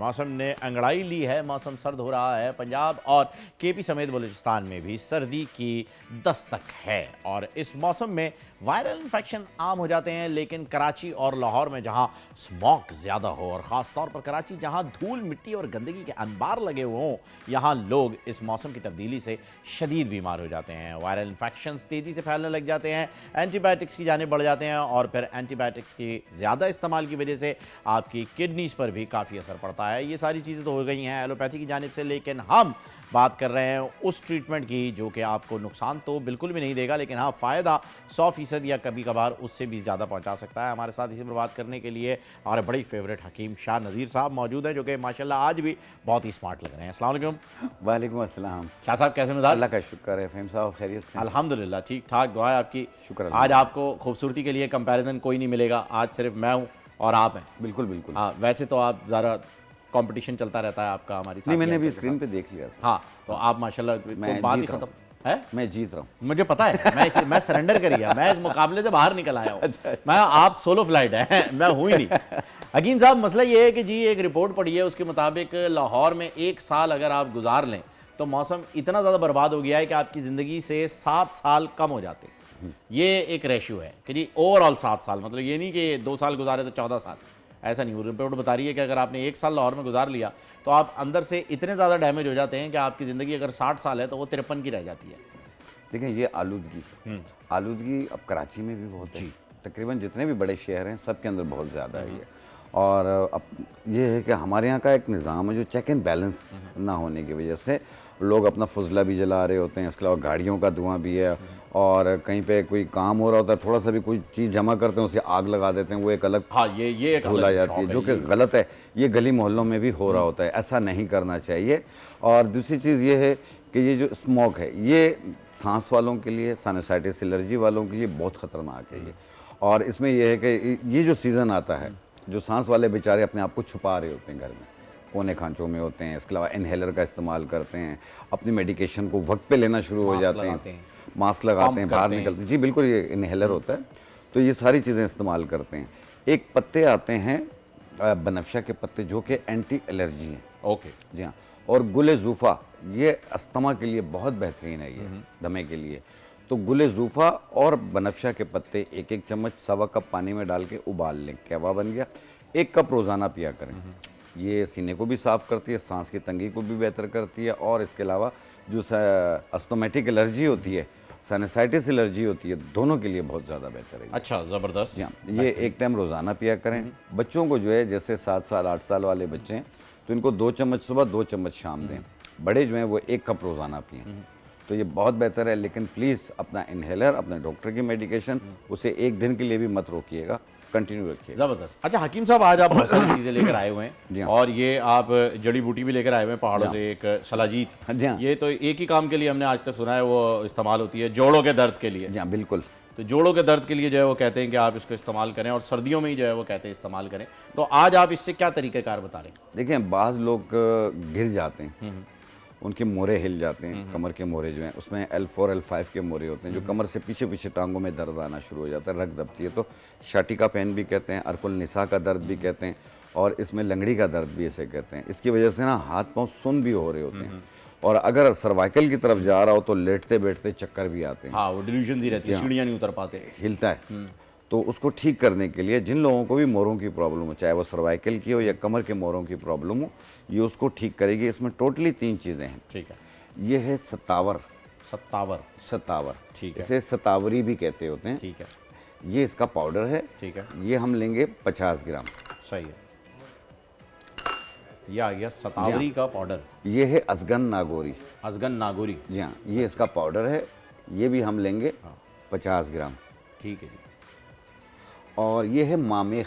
मौसम ने अंगड़ाई ली है, मौसम सर्द हो रहा है। पंजाब और केपी समेत बलूचिस्तान में भी सर्दी की दस्तक है और इस मौसम में वायरल इन्फेक्शन आम हो जाते हैं। लेकिन कराची और लाहौर में जहां स्मॉग ज़्यादा हो और ख़ास तौर पर कराची जहां धूल मिट्टी और गंदगी के अंबार लगे हुए हों, यहाँ लोग इस मौसम की तब्दीली से शदीद बीमार हो जाते हैं। वायरल इन्फेक्शन तेज़ी से फैलने लग जाते हैं, एंटीबायोटिक्स की जाने बढ़ जाते हैं और फिर एंटीबायोटिक्स की ज़्यादा इस्तेमाल की वजह से आपकी किडनीज़ पर भी काफ़ी असर पड़ता है। ये सारी चीज़ें तो हो गई हैं एलोपैथी की जानिब से, लेकिन हम बात कर रहे हैं उस ट्रीटमेंट की जो कि आपको नुकसान तो बिल्कुल भी नहीं देगा, लेकिन हाँ फ़ायदा 100% या कभी कभार उससे भी ज़्यादा पहुंचा सकता है। हमारे साथ इसी पर बात करने के लिए हमारे बड़े फेवरेट हकीम शाह नज़ीर साहब मौजूद हैं, जो कि माशाल्लाह आज भी बहुत ही स्मार्ट लग रहे हैं। अस्सलाम वालेकुम। वालेकुम अस्सलाम। शाह साहब कैसे मिजाज? अल्लाह का शुक्र है। फ़हीम साहब खैरियत से? अल्हम्दुलिल्लाह ठीक ठाक, दुआएं आपकी। शुक्र। आज आपको खूबसूरती के लिए कंपैरिजन कोई नहीं मिलेगा, आज सिर्फ मैं हूँ और आप हैं। बिल्कुल बिल्कुल। हाँ, वैसे तो आप ज़रा कंपटीशन चलता रहता है आपका हमारी साथ। नहीं, मैंने भी स्क्रीन पे देख लिया था। हाँ, तो आप माशाल्लाह तो बात ही खत्म है। मैं जीत रहा हूँ। मुझे पता है, मैं सरेंडर कर गया, मैं इस मुकाबले से बाहर निकल आया हूँ। अच्छा। मैं आप सोलो फ्लाइट है, मैं हूँ ही नहीं। हकीम साहब मसला ये है कि जी एक रिपोर्ट पढ़ी है, उसके मुताबिक लाहौर में 1 साल अगर आप गुजार लें तो मौसम इतना ज़्यादा बर्बाद हो गया है कि आपकी ज़िंदगी से 7 साल कम हो जाते हैं। ये एक रेशियो है कि जी ओवरऑल 7 साल, मतलब ये नहीं कि 2 साल गुजारे तो 14 साल, ऐसा नहीं। वो रिपोर्ट बता रही है कि अगर आपने 1 साल लाहौर में गुजार लिया तो आप अंदर से इतने ज़्यादा डैमेज हो जाते हैं कि आपकी ज़िंदगी अगर 60 साल है तो वो 53 की रह जाती है। देखिए, ये आलूदगी अब कराची में भी बहुत है। तकरीबन जितने भी बड़े शहर हैं सबके अंदर बहुत ज़्यादा है ये। और अब ये है कि हमारे यहाँ का एक निज़ाम है जो चेक एंड बैलेंस ना होने की वजह से लोग अपना फुजला भी जला रहे होते हैं, इसके अलावा गाड़ियों का धुआं भी है। और कहीं पे कोई काम हो रहा होता है, थोड़ा सा भी कोई चीज़ जमा करते हैं उसे आग लगा देते हैं, वो एक अलग ये एक धुला जाती है, जो कि गलत है। ये गली मोहल्लों में भी हो रहा होता है, ऐसा नहीं करना चाहिए। और दूसरी चीज़ ये है कि ये जो स्मोक है ये सांस वालों के लिए, साइनसाइटिस एलर्जी वालों के लिए बहुत ख़तरनाक है ये। और इसमें यह है कि ये जो सीज़न आता है, जो सांस वाले बेचारे अपने आप को छुपा रहे होते हैं, घर में कोने खांचों में होते हैं, इसके अलावा इनहेलर का इस्तेमाल करते हैं, अपनी मेडिकेशन को वक्त पे लेना शुरू हो जाते हैं, मास्क लगाते हैं, बाहर निकलते हैं। जी बिल्कुल, ये इनहेलर होता है। तो ये सारी चीज़ें इस्तेमाल करते हैं। एक पत्ते आते हैं बनफशा के पत्ते, जो कि एंटी एलर्जी हैं। ओके जी हाँ। और गुले ज़ूफ़ा, ये अस्थमा के लिए बहुत बेहतरीन है, ये दमे के लिए। तो गुले ज़ूफ़ा और बनफशा के पत्ते 1-1 चम्मच 1.25 कप पानी में डाल के उबाल लें, कहवा बन गया। 1 कप रोज़ाना पिया करें। ये सीने को भी साफ़ करती है, सांस की तंगी को भी बेहतर करती है। और इसके अलावा जो अस्थमेटिक एलर्जी होती है, साइनसाइटिस एलर्जी होती है, दोनों के लिए बहुत ज़्यादा बेहतर है। अच्छा, ज़बरदस्त। हाँ, ये एक टाइम रोज़ाना पिया करें। बच्चों को जो है, जैसे 7 साल 8 साल वाले बच्चे हैं तो इनको 2 चम्मच सुबह 2 चम्मच शाम दें। बड़े जो हैं वो 1 कप रोज़ाना पिएँ, तो ये बहुत बेहतर है। लेकिन प्लीज़ अपना इनहेलर, अपने डॉक्टर की मेडिकेशन, उसे 1 दिन के लिए भी मत रोकिएगा, कंटिन्यू रखिए। ज़बरदस्त। अच्छा हकीम साहब, आज आप बहुत सारी चीज़ें लेकर आए हुए हैं हाँ। और ये आप जड़ी बूटी भी लेकर आए हुए हैं पहाड़ों से, एक शलाजीत। जी हाँ। ये तो एक ही काम के लिए हमने आज तक सुना है, वो इस्तेमाल होती है जोड़ों के दर्द के लिए। जी हाँ, बिल्कुल। तो जोड़ों के दर्द के लिए जो है वो कहते हैं कि आप इसको इस्तेमाल करें, और सर्दियों में ही जो है वो कहते हैं इस्तेमाल करें। तो आज आप इससे क्या तरीक़ेकार बता रहे हैं? देखिए, बाज़ लोग गिर जाते हैं, उनके मोरे हिल जाते हैं, कमर के मोरे जो हैं उसमें L4 L5 के मोरे होते हैं, जो कमर से पीछे पीछे टांगों में दर्द आना शुरू हो जाता है, रग दबती है। तो शाटिका पेन भी कहते हैं, अर्कुल निसा का दर्द भी कहते हैं, और इसमें लंगड़ी का दर्द भी इसे कहते हैं। इसकी वजह से ना हाथ पांव सुन्न भी हो रहे होते हैं, और अगर सर्वाइकल की तरफ जा रहा हो तो लेटते बैठते चक्कर भी आते हैं। हाँ, वो डिल्यूजन ही रहती है, सीढ़ियाँ नहीं उतर पाते, हिलता है। तो उसको ठीक करने के लिए जिन लोगों को भी मोरों की प्रॉब्लम हो, चाहे वो सर्वाइकल की हो या कमर के मोरों की प्रॉब्लम हो, ये उसको ठीक करेगी। इसमें टोटली 3 चीज़ें हैं। ठीक है। ये है सतावर। सतावर, ठीक है। इसे सतावरी भी कहते होते हैं। ठीक है। ये इसका पाउडर है। ठीक है। ये हम लेंगे 50 ग्राम। सही है, ये आ गया सतावरी का पाउडर। ये है अजगन नागौरी। अजगन नागौरी, जी हाँ, ये इसका पाउडर है। ये भी हम लेंगे 50 ग्राम। ठीक है जी। और ये है मामेख।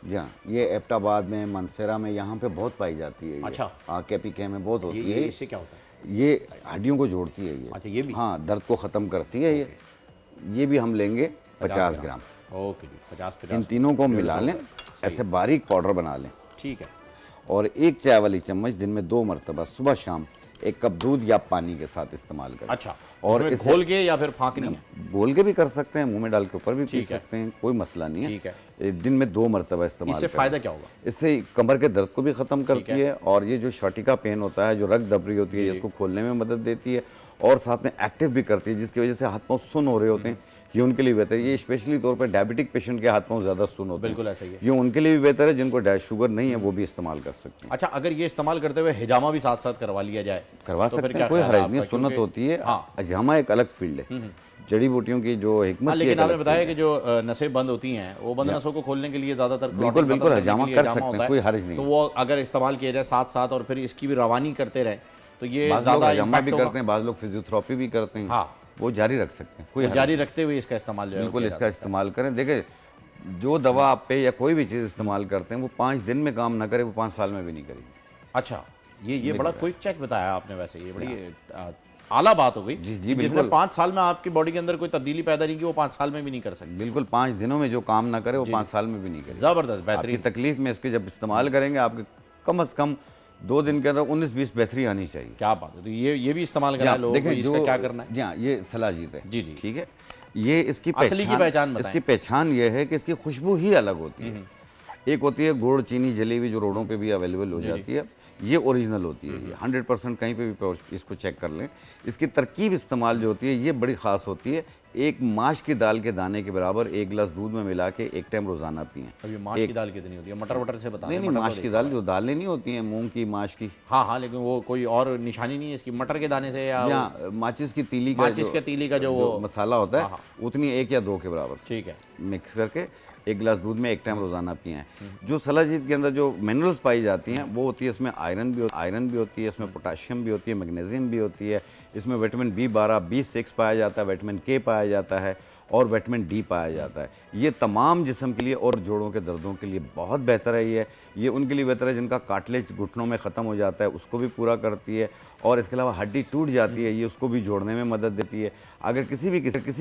जी हाँ, ये एबटाबाद में, मनसेरा में, यहाँ पे बहुत पाई जाती है ये। अच्छा। हाँ, केपीके में बहुत होती है। इससे क्या होता है? ये हड्डियों को जोड़ती है ये। अच्छा, ये भी? हाँ, दर्द को ख़त्म करती है ये भी हम लेंगे 50 ग्राम। ओके जी, 50 इन तीनों को मिला लें, ऐसे बारीक पाउडर बना लें। ठीक है। और 1 चाय वाली चम्मच दिन में 2 मरतबा सुबह शाम 1 कप दूध या पानी के साथ इस्तेमाल करें। अच्छा, और उसमें इसे घोल के या फिर फाँकनी है? घोल के भी कर सकते हैं, मुंह में डाल के ऊपर भी पी ठीक है। सकते हैं, कोई मसला नहीं है। ठीक है। दिन में 2 मरतबा इस्तेमाल इससे करें। फायदा क्या होगा? इससे कमर के दर्द को भी ख़त्म करती है और ये जो शर्टिका पेन होता है, जो रग दबरी होती है, इसको खोलने में मदद देती है और साथ में एक्टिव भी करती है, जिसकी वजह से हाथ पांव सुन्न हो रहे होते हैं, ये उनके लिए बेहतर है। ये स्पेशली तौर पर डायबिटिक पेशेंट के हाथ पांव ज़्यादा सुन्न होते हैं, बिल्कुल ऐसा ही है। ये उनके लिए भी बेहतर है। जिनको शुगर नहीं है वो भी इस्तेमाल कर सकते हैं। अच्छा, अगर ये इस्तेमाल करते हुए हिजामा भी साथ साथ करवा लिया जाए करवा तो फिर सकते क्या हैं, कोई ख्याल है हर्ज नहीं, आपका? सुन्नत क्योंकि- होती है। हाँ। अजमा एक अलग फील्ड है, जड़ी बूटियों की जो हिकमत हाँ, की लेकिन एक आपने अलग बताया फील्ड कि जो नसें बंद होती हैं वो बंद नसों को खोलने के लिए ज़्यादातर बिल्कुल, clotting बिल्कुल, खत्म करने हजामा के लिए कर हिजामा सकते हैं, होता है। कोई हर्ज नहीं तो है। वो अगर इस्तेमाल किया जाए साथ साथ और फिर इसकी भी रवानी करते रहे तो ये बाज़ लोग ज़्यादा हजामा भी इम्पैक्ट करते होगा। हैं, बाज़ लोग फिजियोथेरेपी भी करते हैं। हाँ। वो जारी रख सकते हैं, कोई हर्ज जारी रखते हुए इसका इस्तेमाल जो है वो बिल्कुल किया इसका जा इस्तेमाल करें। देखिए, जो दवा आप पे या कोई भी चीज़ इस्तेमाल करते हैं वो 5 दिन में काम ना करे, वो 5 साल में भी नहीं करेगी। सकता है। अच्छा, ये बड़ा क्विक चेक बताया आपने, वैसे ये बड़ी आला बात हो गई। जी, जिसने बिल्कुल। 5 साल में आपकी बॉडी के अंदर कोई तब्दीली पैदा नहीं की वो 5 साल में भी नहीं कर सकती। बिल्कुल, 5 दिनों में जो काम ना करे वो 5 साल में भी नहीं करेगी। जबरदस्त, आपकी बेहतरीन। तकलीफ में इसके जब इस्तेमाल करेंगे, आपके कम से कम 2 दिन के अंदर 19-20 बेहतरी आनी चाहिए। क्या बात है, तो ये भी इस्तेमाल जी करा हाँ, लोगों को, देखें इसका क्या करना है? जी हाँ, ये सलाजीत है। जी, जी। ठीक है, ये इसकी असली की पहचान बताएं। इसकी पहचान ये है कि इसकी खुशबू ही अलग होती है। एक होती है गुड़ चीनी जली हुई, जो रोडों पे भी अवेलेबल हो जाती है, ये ओरिजिनल होती है। ये 100% कहीं पे भी इसको चेक कर लें। इसकी तरकीब इस्तेमाल जो होती है ये बड़ी ख़ास होती है। एक माश की दाल के दाने के बराबर 1 गिलास दूध में मिला के 1 टाइम रोज़ाना पिएं। अब ये माश की दाल कितनी होती है? मटर वटर से बता नहीं दें, नहीं, मटर माश तो की दाल, जो दालें नहीं होती हैं मूंग की, माश की, हाँ हाँ, लेकिन वो कोई और निशानी नहीं है इसकी, मटर के दाने से या या माचिस की तीली का माचिस के तीली का जो वो मसाला होता है, हाँ, उतनी 1 या 2 के बराबर ठीक है। मिक्स करके 1 गिलास दूध में 1 टाइम रोज़ाना पिएं। जो सलाजीत के अंदर जो मिनरल्स पाई जाती हैं वो होती है, इसमें आयरन भी होती है, इसमें पोटाशियम भी होती है, मैग्नीशियम भी होती है, इसमें विटामिन B12, B6 पाया जाता है, विटामिन K पाया जाता है और विटामिन D पाया जाता है। ये तमाम जिस्म के लिए और जोड़ों के दर्दों के लिए बहुत बेहतर है। ये उनके लिए बेहतर है जिनका कार्टिलेज घुटनों में ख़त्म हो जाता है, उसको भी पूरा करती है। और इसके अलावा हड्डी टूट जाती है, ये उसको भी जोड़ने में मदद देती है। अगर किसी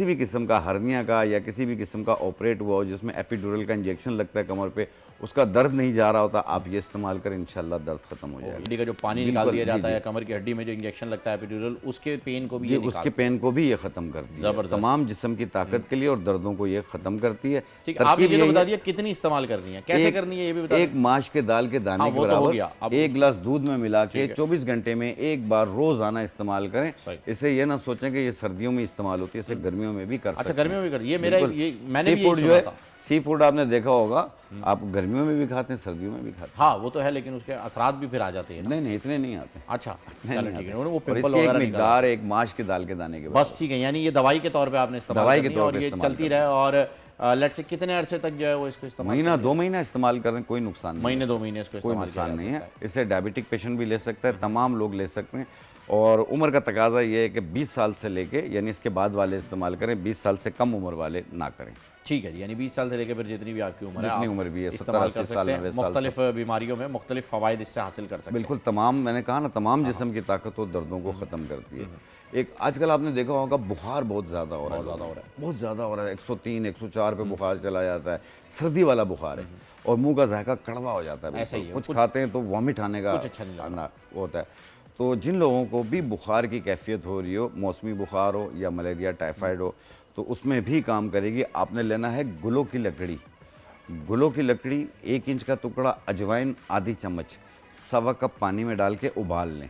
भी किस्म का हर्निया का या किसी भी किस्म का ऑपरेट हुआ हो जिसमें एपिड्यूरल का इंजेक्शन लगता है कमर पे, उसका दर्द नहीं जा रहा होता, आप ये इस्तेमाल करें, इंशाल्लाह दर्द खत्म हो जाएगा। हड्डी का जो पानी बिल्कुल, निकाल दिया जी, जाता जी। है, कमर की हड्डी में जो इंजेक्शन लगता है एपिड्यूरल, उसके पेन को भी जी, ये उसके निकालता पेन को भी ये ख़त्म करती है। ज़बरदस्त। तमाम जिस्म की ताकत के लिए और दर्दों को ये ख़त्म करती है। है। ठीक है, आपने तरकीब ये तो यही बता है, दिया कितनी इस्तेमाल करनी है, कैसे करनी है ये भी बता एक माश के दाल के दाने हाँ, के वो तो हो बराबर गया। अब 1 गिलास दूध में मिला के 24 घंटे में 1 बार रोज़ाना इस्तेमाल करें। सही। इसे ये ना सोचें कि ये सर्दियों में इस्तेमाल होती है, इसे गर्मियों में भी कर सकते अच्छा, हैं। गर्मियों में कर, ये मेरा बिल्कुल। ये मैंने भी सी यही फूड जो सुना है, था। सी फूड आपने देखा होगा, आप गर्मियों में भी खाते हैं, सर्दियों में भी खाते हाँ वो तो है, लेकिन उसके असरात भी फिर आ जाते हैं हैं। ना। नहीं, इतने नहीं आते। अच्छा, नहीं चलो आते। ठीक है, वो और पिंपल इसकी एक वगैरह निकल मिकदार एक माश के दाल के दाने के बस बराबर। ठीक है, यानी ये दवाई के तौर पे आपने इस्तेमाल दवाई के करनी है तौर और पे ये इस्तेमाल चलती रहे। और लेट से कितने अरसे तक जो है वो इसको इस्तेमाल महीना 2 महीना इस्तेमाल करें, कोई नुकसान नहीं। महीने 2 महीने इसको कोई इस्तेमाल किया नुकसान जा नहीं है। सकता इसे डायबिटिक पेशेंट भी ले सकता है, तमाम लोग ले सकते हैं। और उम्र का तकाजा ये है कि 20 साल से लेके यानी इसके बाद वाले इस्तेमाल करें, 20 साल से कम उम्र वाले ना करें। ठीक है, यानी 20 साल से लेकर फिर जितनी भी आपकी उम्र है, जितनी आप उम्र भी है, 70, इस्तेमाल कर 80 साल, सकते हैं। 90 साल मुख्तलिफ बीमारियों में मुख्तलिफ फ़वाइद इससे हासिल कर सकते हैं। बिल्कुल, तमाम, मैंने कहा ना, तमाम जिस्म की ताकत और दर्दों को ख़त्म करती है। एक आजकल आपने देखा होगा बुखार बहुत ज़्यादा हो रहा है, बहुत ज़्यादा हो रहा है। 103 104 पे बुखार चला जाता है, सर्दी वाला बुखार है और मुंह का जायका कड़वा हो जाता है। ऐसा ही है, कुछ खाते हैं तो वॉमिट आने का कुछ अच्छा नहीं लगता। होता है। तो जिन लोगों को भी बुखार की कैफियत हो रही हो, मौसमी बुखार हो या मलेरिया टाइफाइड हो, तो उसमें भी काम करेगी। आपने लेना है गुलों की लकड़ी। गुलों की लकड़ी 1 इंच का टुकड़ा, अजवाइन आधी चम्मच, 1.25 कप पानी में डाल के उबाल लें।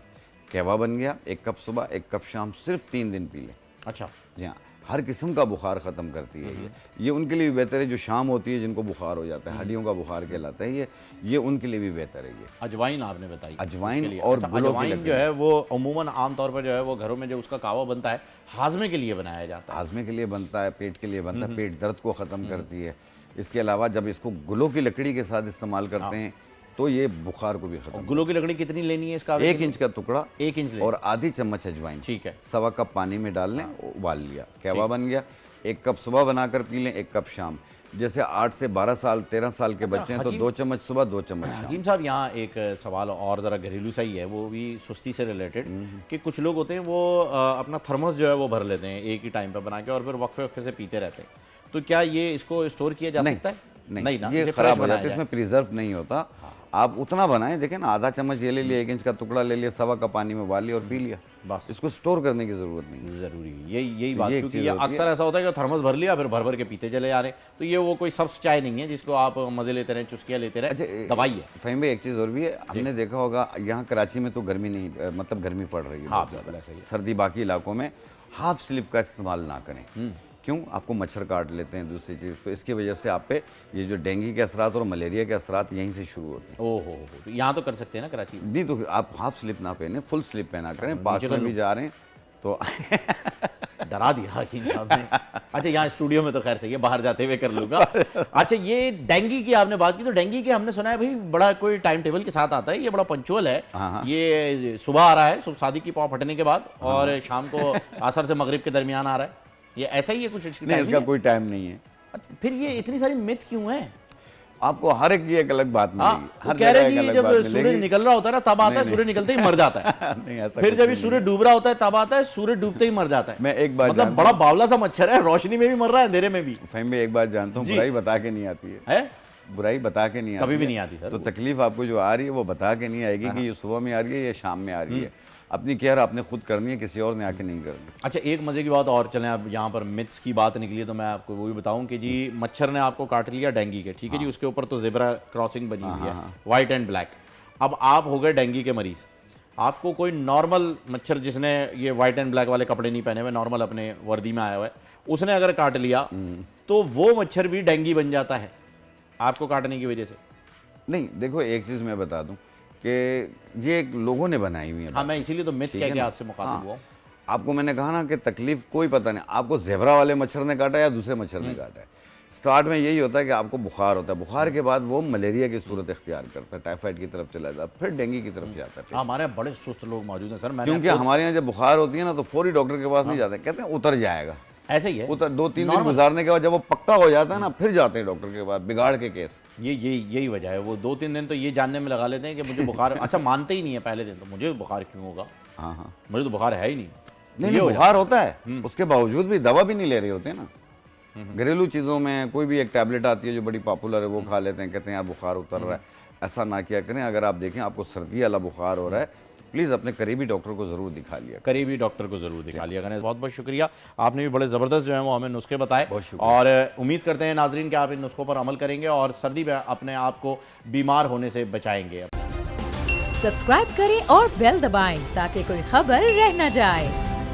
कहवा बन गया। 1 कप सुबह 1 कप शाम, सिर्फ 3 दिन पी लें। अच्छा, जी हाँ, हर किस्म का बुखार ख़त्म करती है ये उनके लिए भी बेहतर है जो शाम होती है, जिनको बुखार हो जाता है, हड्डियों का बुखार कहलाता है ये उनके लिए भी बेहतर है। ये अजवाइन आपने बताई, अजवाइन इसके लिए। और अच्छा, गुलों की अजवाइन लकड़ी। जो है वो अमूमन आमतौर पर जो है वो घरों में जो उसका कावा बनता है, हाजमे के लिए बनाया जाता है। हाजमे के लिए बनता है, पेट के लिए बनता है, पेट दर्द को ख़त्म करती है। इसके अलावा जब इसको गुलों की लकड़ी के साथ इस्तेमाल करते हैं तो ये बुखार को भी ख़त्म। गुलों की लकड़ी कितनी लेनी है इसका? 1 इंच का टुकड़ा, 1 इंच ले। और आधी चम्मच अजवाइन, ठीक है। 1.25 कप पानी में डाल लें, उबाल लिया, कहवा बन गया। 1 कप सुबह बनाकर पी लें, 1 कप शाम। जैसे 8 से 12 साल 13 साल के बच्चे हैं तो 2 चम्मच सुबह 2 चम्मच शाम। हकीम साहब, यहाँ एक सवाल और ज़रा घरेलू सा ही है, वो भी सुस्ती से रिलेटेड, कि कुछ लोग होते हैं वो अपना थर्मस जो है वो भर लेते हैं एक ही टाइम पे बना के और फिर वक्फे वक्फे से पीते रहते हैं। तो क्या ये इसको स्टोर किया जा सकता है? नहीं ना, ये इसे खराब फ्रेश हो बनाया जाता है, जाए। इसमें प्रिजर्व नहीं होता। आप उतना बनाएं, देखें ना, आधा चम्मच ये ले लिया, 1 इंच का टुकड़ा ले लिया, सवा कप पानी में उबाल लिया और पी लिया, बस। इसको स्टोर करने की जरूरत नहीं। जरूरी यही बात, ये एक क्योंकि चीज़ ये होती है। अक्सर ऐसा होता है कि थर्मस भर लिया फिर भर भर के पीते चले जा रहे हैं, तो ये वो कोई सब्स चाय नहीं है जिसको आप मजे लेते रहें, चुस्कियाँ लेते रहें, दवाई है। फहीम भाई, एक चीज़ और भी है, हमने देखा होगा यहाँ कराची में तो गर्मी नहीं, मतलब गर्मी पड़ रही है हाँ, बहुत बिल्कुल ऐसा ज़्यादा। ही है। सर्दी बाकी इलाकों में हाफ स्लीव का इस्तेमाल ना करें। क्यों? आपको मच्छर काट लेते हैं, दूसरी चीज़ तो इसकी वजह से आप पे ये जो डेंगू के असरात और मलेरिया के असरात यहीं से शुरू होते हैं। ओहो, तो यहाँ तो कर सकते हैं ना कराची में? नहीं तो आप हाफ स्लीप ना पहने, फुल स्लीप पहना करें। पास नीचे में कर भी जा रहे हैं तो डरा दिया हकीम साहब ने। अच्छा, यहाँ स्टूडियो में तो खैर सही है, बाहर जाते हुए कर लूंगा। अच्छा, ये डेंगू की आपने बात की, तो डेंगू के हमने सुना है भाई बड़ा कोई टाइम टेबल के साथ आता है, ये बड़ा पंचुअल है। हाँ। ये सुबह आ रहा है, सुबह शादी की पाँव फटने के बाद, और शाम को असर से मगरिब के दरमियान आ रहा है, ये ऐसा ही है कुछ? नहीं, इसका कोई टाइम नहीं है। अच्छा, फिर ये इतनी सारी मिथ क्यों है? आपको हर एक की एक अलग बात मिलेगी, वो हर कह जगह रहे एक कि अलग जब बात सूरज मिलेगी। निकल रहा होता है ना तब आता है, सूरज निकलते ही मर जाता है। नहीं, ऐसा फिर कुछ जब ये नहीं सूरज डूब रहा होता है तब आता है, सूरज डूबते ही मर जाता है। मैं एक बात मतलब जानता बड़ा बावला सा मच्छर है, रोशनी में भी मर रहा है, अंधेरे में भी। फहीम भाई, एक बात जानता हूँ, जी। बुराई बता के नहीं आती है। बुराई बता के नहीं आती कभी भी है। नहीं आती सर तो वो। तकलीफ आपको जो आ रही है वो बता के नहीं आएगी कि ये सुबह में आ रही है या शाम में आ रही है। अपनी केयर आपने खुद करनी है, किसी और ने आके नहीं करनी। अच्छा, एक मजे की बात और, चलें अब यहाँ पर मिथ्स की बात निकली है तो मैं आपको वो भी बताऊं कि जी मच्छर ने आपको काट लिया डेंगू के, ठीक है जी, उसके ऊपर तो ज़ेब्रा क्रॉसिंग बनी हुई है, वाइट एंड ब्लैक। अब आप हो गए डेंगू के मरीज, आपको कोई नॉर्मल मच्छर जिसने ये वाइट एंड ब्लैक वाले कपड़े नहीं पहने हुए, नॉर्मल अपने वर्दी में आया हुआ है, उसने अगर काट लिया तो वो मच्छर भी डेंगू बन जाता है आपको काटने की वजह से? नहीं, देखो एक चीज़ मैं बता दूं कि ये एक लोगों ने बनाई हुई है। हाँ, मैं इसीलिए तो मिथ ठीक कह है के ना? आपसे मुखातिब हुआ हूं। आपको मैंने कहा ना कि तकलीफ कोई पता नहीं, आपको ज़ेब्रा वाले मच्छर ने काटा या दूसरे मच्छर ने काटा है। स्टार्ट में यही होता है कि आपको बुखार होता है, बुखार के बाद वो मलेरिया की सूरत इख्तियार करता है, टाइफाइड की तरफ चला जाता है, फिर डेंगू की तरफ जाता है। हमारे यहाँ बड़े सुस्त लोग मौजूद हैं सर, मैंने क्योंकि हमारे यहाँ जब बुखार होती है ना तो फौरी डॉक्टर के पास नहीं जाते, कहते हैं उतर जाएगा। ऐसे ही है, उतर 2-3 दिन गुजारने के बाद जब वो पक्का हो जाता है ना, फिर जाते हैं डॉक्टर के पास, बिगाड़ के केस। यही वजह है। वो 2-3 दिन तो ये जानने में लगा लेते हैं कि मुझे बुखार। अच्छा, मानते ही नहीं है पहले दिन तो, मुझे बुखार क्यों होगा, हाँ, मुझे तो बुखार है ही नहीं। नहीं, बुखार होता है, उसके बावजूद भी दवा भी नहीं ले रहे होते ना। घरेलू चीज़ों में कोई भी एक टैबलेट आती है जो बड़ी पॉपुलर है, वो खा लेते हैं, कहते हैं यार बुखार उतर रहा है। ऐसा ना किया करें। अगर आप देखें आपको सर्दी वाला बुखार हो रहा है तो प्लीज़ अपने करीबी डॉक्टर को ज़रूर दिखा लिया। करीबी डॉक्टर को ज़रूर दिखा लिया करें। बहुत बहुत शुक्रिया, आपने भी बड़े ज़बरदस्त जो है वो हमें नुस्खे बताए, बहुत शुक्रिया। और उम्मीद करते हैं नाजरीन कि आप इन नुस्खों पर अमल करेंगे और सर्दी में अपने आप को बीमार होने से बचाएंगे। सब्सक्राइब करें और बेल दबाएं ताकि कोई खबर रह न जाए।